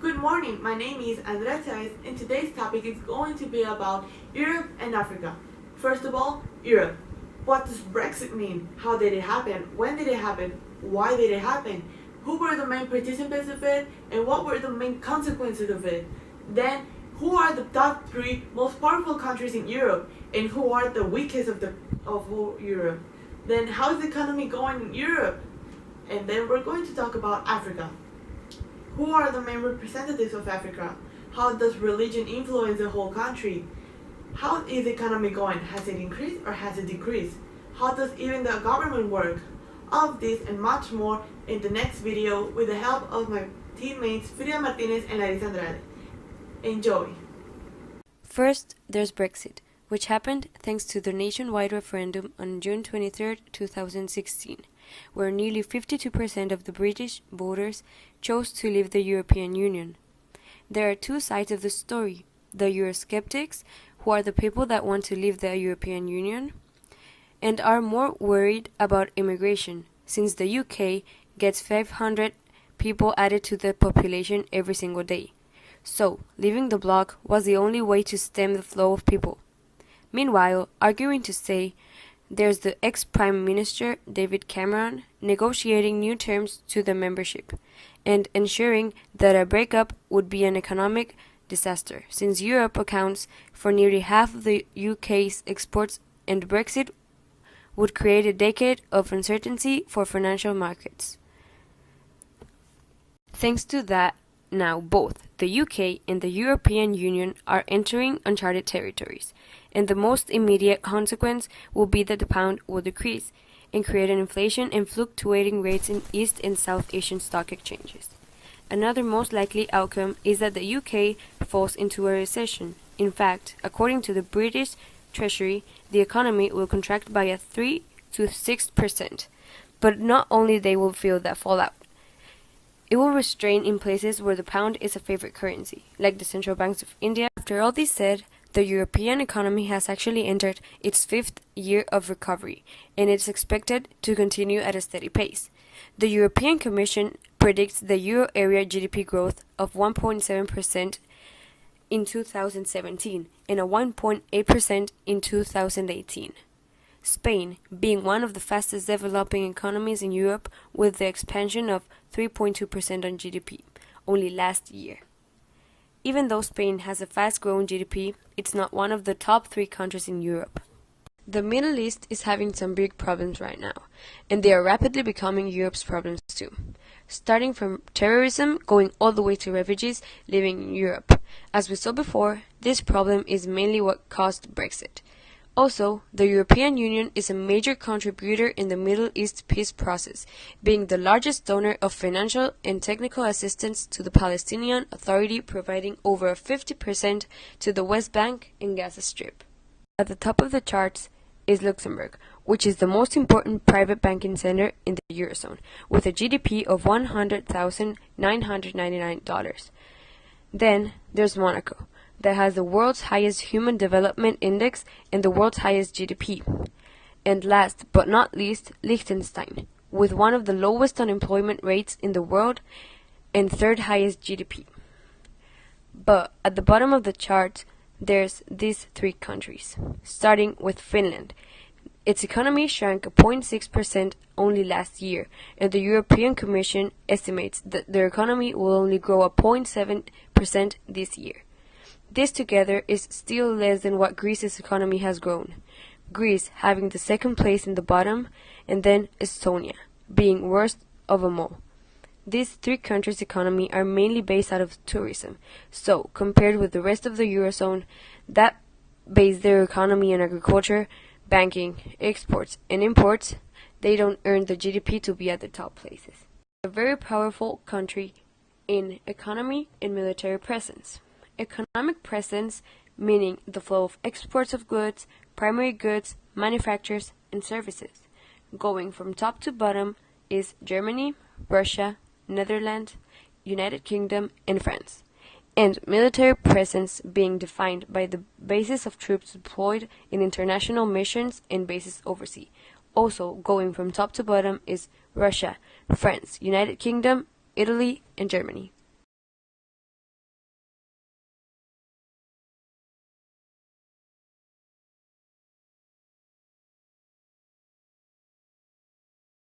Good morning, my name is Andrea and today's topic is going to be about Europe and Africa. First of all, Europe. What does Brexit mean? How did it happen? When did it happen? Why did it happen? Who were the main participants of it? And what were the main consequences of it? Then, who are the top 3 most powerful countries in Europe? And who are the weakest of whole Europe? Then, how is the economy going in Europe? And then we're going to talk about Africa. Who are the main representatives of Africa? How does religion influence the whole country? How is the economy going? Has it increased or has it decreased? How does even the government work? All of this and much more in the next video with the help of my teammates Frida Martinez and Larissa Andrade. Enjoy! First, there's Brexit, which happened thanks to the nationwide referendum on June 23, 2016, where nearly 52% of the British voters chose to leave the European Union. There are 2 sides of the story: the Eurosceptics, who are the people that want to leave the European Union, and are more worried about immigration, since the UK gets 500 people added to the population every single day. So, leaving the bloc was the only way to stem the flow of people. Meanwhile, arguing to say, there's the ex-Prime Minister David Cameron negotiating new terms to the membership and ensuring that a breakup would be an economic disaster, since Europe accounts for nearly half of the UK's exports, and Brexit would create a decade of uncertainty for financial markets. Thanks to that, now both the UK and the European Union are entering uncharted territories, and the most immediate consequence will be that the pound will decrease and create an inflation and fluctuating rates in East and South Asian stock exchanges. Another most likely outcome is that the UK falls into a recession. In fact, according to the British Treasury, the economy will contract by a 3 to 6%. But not only they will feel that fallout, it will restrain in places where the pound is a favorite currency, like the central banks of India. After all this said, the European economy has actually entered its 5th year of recovery, and it's expected to continue at a steady pace. The European Commission predicts the euro area GDP growth of 1.7% in 2017 and a 1.8% in 2018. Spain, being one of the fastest developing economies in Europe with the expansion of 3.2% on GDP, only last year. Even though Spain has a fast-growing GDP, it's not one of the top 3 countries in Europe. The Middle East is having some big problems right now, and they are rapidly becoming Europe's problems too. Starting from terrorism, going all the way to refugees living in Europe. As we saw before, this problem is mainly what caused Brexit. Also, the European Union is a major contributor in the Middle East peace process, being the largest donor of financial and technical assistance to the Palestinian Authority, providing over 50% to the West Bank and Gaza Strip. At the top of the charts is Luxembourg, which is the most important private banking center in the Eurozone, with a GDP of $100,999. Then there's Monaco, that has the world's highest Human Development Index and the world's highest GDP. And last but not least, Liechtenstein, with one of the lowest unemployment rates in the world and 3rd highest GDP. But at the bottom of the chart, there's these 3 countries, starting with Finland. Its economy shrank 0.6% only last year, and the European Commission estimates that their economy will only grow 0.7% this year. This together is still less than what Greece's economy has grown, Greece having the 2nd place in the bottom, and then Estonia, being worst of them all. These 3 countries' economy are mainly based out of tourism, so compared with the rest of the Eurozone that base their economy on agriculture, banking, exports, and imports, they don't earn the GDP to be at the top places. A very powerful country in economy and military presence. Economic presence, meaning the flow of exports of goods, primary goods, manufactures, and services. Going from top to bottom is Germany, Russia, Netherlands, United Kingdom, and France. And military presence being defined by the bases of troops deployed in international missions and bases overseas. Also, going from top to bottom is Russia, France, United Kingdom, Italy, and Germany.